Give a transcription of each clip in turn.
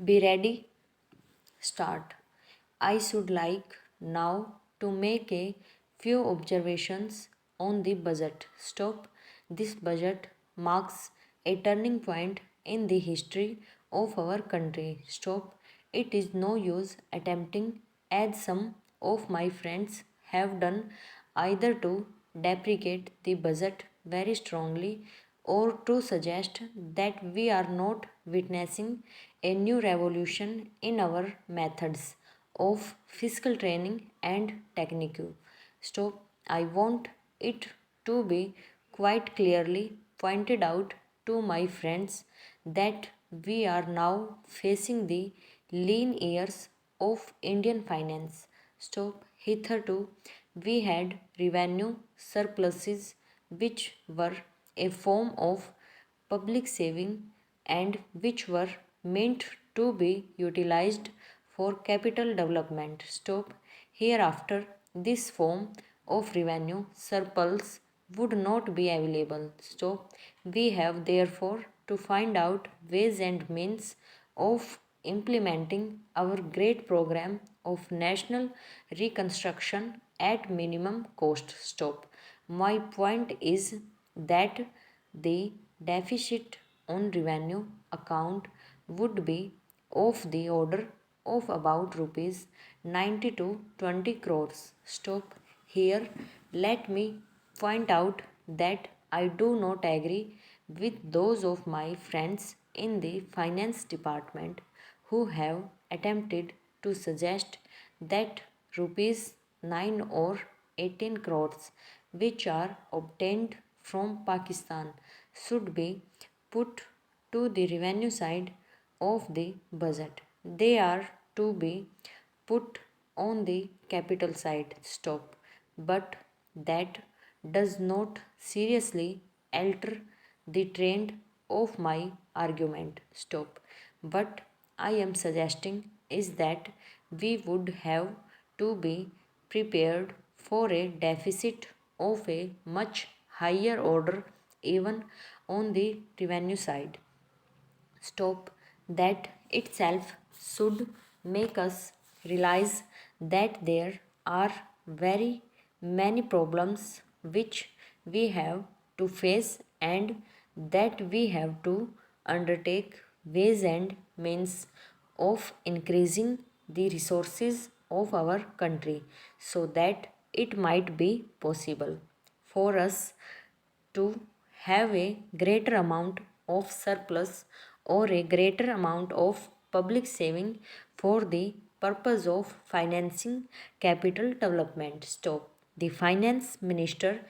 Be ready, start. I should like now to make a few observations on the budget. Stop. This budget marks a turning point in the history of our country. Stop. It is no use attempting, as some of my friends have done, either to deprecate the budget very strongly or to suggest that we are not witnessing a new revolution in our methods of fiscal training and technique. So, I want it to be quite clearly pointed out to my friends that we are now facing the lean years of Indian finance. So, hitherto we had revenue surpluses which were a form of public saving and which were meant to be utilized for capital development. Stop. Hereafter, this form of revenue surplus would not be available. So, we have therefore to find out ways and means of implementing our great program of national reconstruction at minimum cost. Stop. My point is that the deficit on revenue account would be of the order of about rupees 90 to 20 crores. Stop here. Let me point out that I do not agree with those of my friends in the finance department who have attempted to suggest that rupees 9 or 18 crores which are obtained from Pakistan should be put to the revenue side of the budget. They are to be put on the capital side. Stop. But that does not seriously alter the trend of my argument. Stop. But I am suggesting is that we would have to be prepared for a deficit of a much higher order even on the revenue side. Stop. That itself should make us realize that there are very many problems which we have to face and that we have to undertake ways and means of increasing the resources of our country so that it might be possible for us to have a greater amount of surplus or a greater amount of public saving for the purpose of financing capital development. Stop. The finance minister,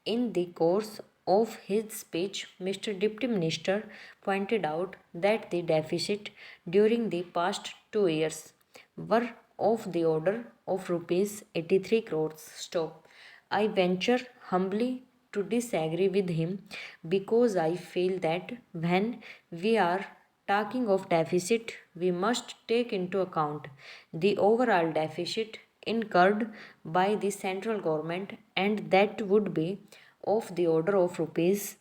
in the course of his speech, Mr. Deputy Minister pointed out that the deficit during the past 2 years were of the order of rupees 83 crores. Stop. I venture humbly to disagree with him because I feel that when we are talking of deficit, we must take into account the overall deficit incurred by the central government, and that would be of the order of rupees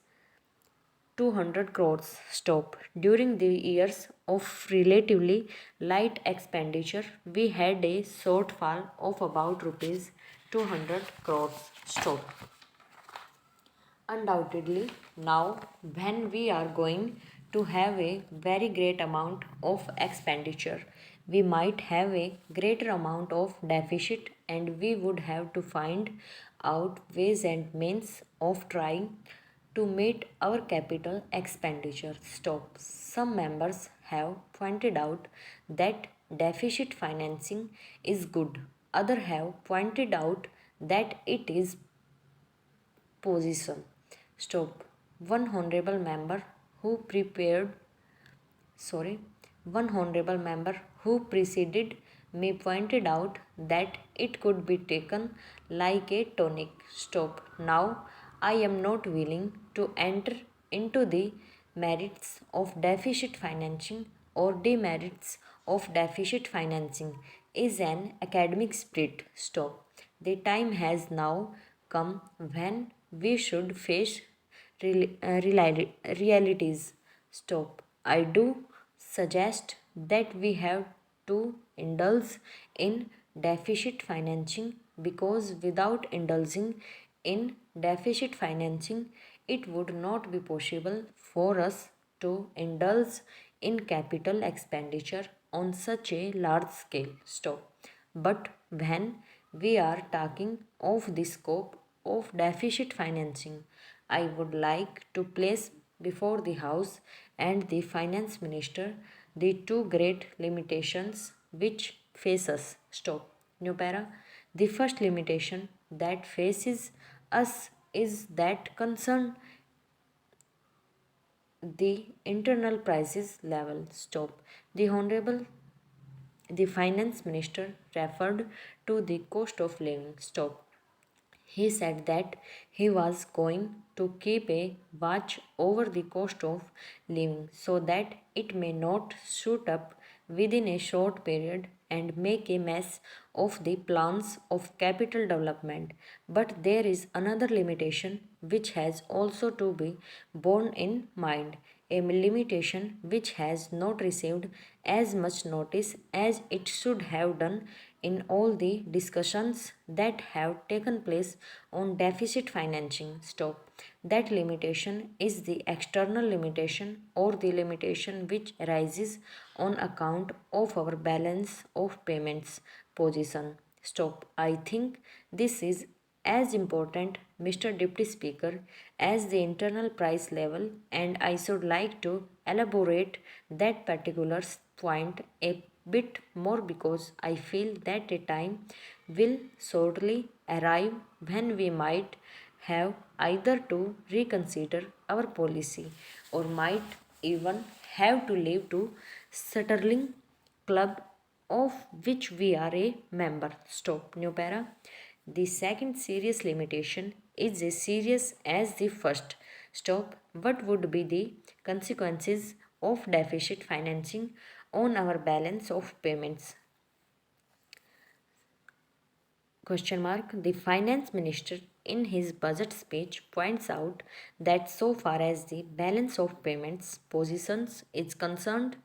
200 crores. Stop. During the years of relatively light expenditure, we had a shortfall of about rupees 200 crores. Stop. Undoubtedly, now when we are going to have a very great amount of expenditure, we might have a greater amount of deficit and we would have to find out ways and means of trying to meet our capital expenditure. Stop. Some members have pointed out that deficit financing is good. Others have pointed out that it is position. Stop. One honorable member who prepared, sorry, one honorable member who preceded me pointed out that it could be taken like a tonic. Stop. Now, I am not willing to enter into the merits of deficit financing or demerits of deficit financing is an academic spirit. Stop. The time has now come when we should face realities. Stop. I do suggest that we have to indulge in deficit financing because without indulging in deficit financing, it would not be possible for us to indulge in capital expenditure on such a large scale. Stop. But when we are talking of the scope of deficit financing, I would like to place before the House and the Finance Minister the two great limitations which face us. Stop. New para. The first limitation that faces us is that concern the internal prices level. Stop. The Honorable the Finance Minister referred to the cost of living. Stop. He said that he was going to keep a watch over the cost of living so that it may not shoot up within a short period and make a mess of the plans of capital development. But there is another limitation which has also to be borne in mind, a limitation which has not received as much notice as it should have done in all the discussions that have taken place on deficit financing. Stop. That limitation is the external limitation or the limitation which arises on account of our balance of payments position. Stop. I think this is as important, Mr. Deputy Speaker, as the internal price level, and I should like to elaborate that particular point a bit more because I feel that a time will shortly arrive when we might have either to reconsider our policy or might even have to leave to Sterling Club of which we are a member. Stop. New para. The second serious limitation is as serious as the first. Stop. What would be the consequences of deficit financing on our balance of payments? Question mark. The finance minister in his budget speech points out that so far as the balance of payments positions is concerned,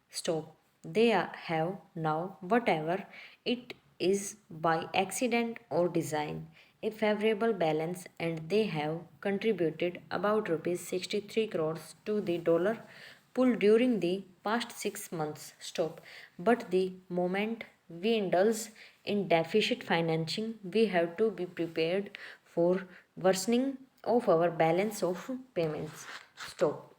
stop. Have now, whatever it is by accident or design, a favorable balance and they have contributed about rupees 63 crores to the dollar pool during the past 6 months. Stop. But the moment we indulge in deficit financing, we have to be prepared for worsening of our balance of payments. Stop.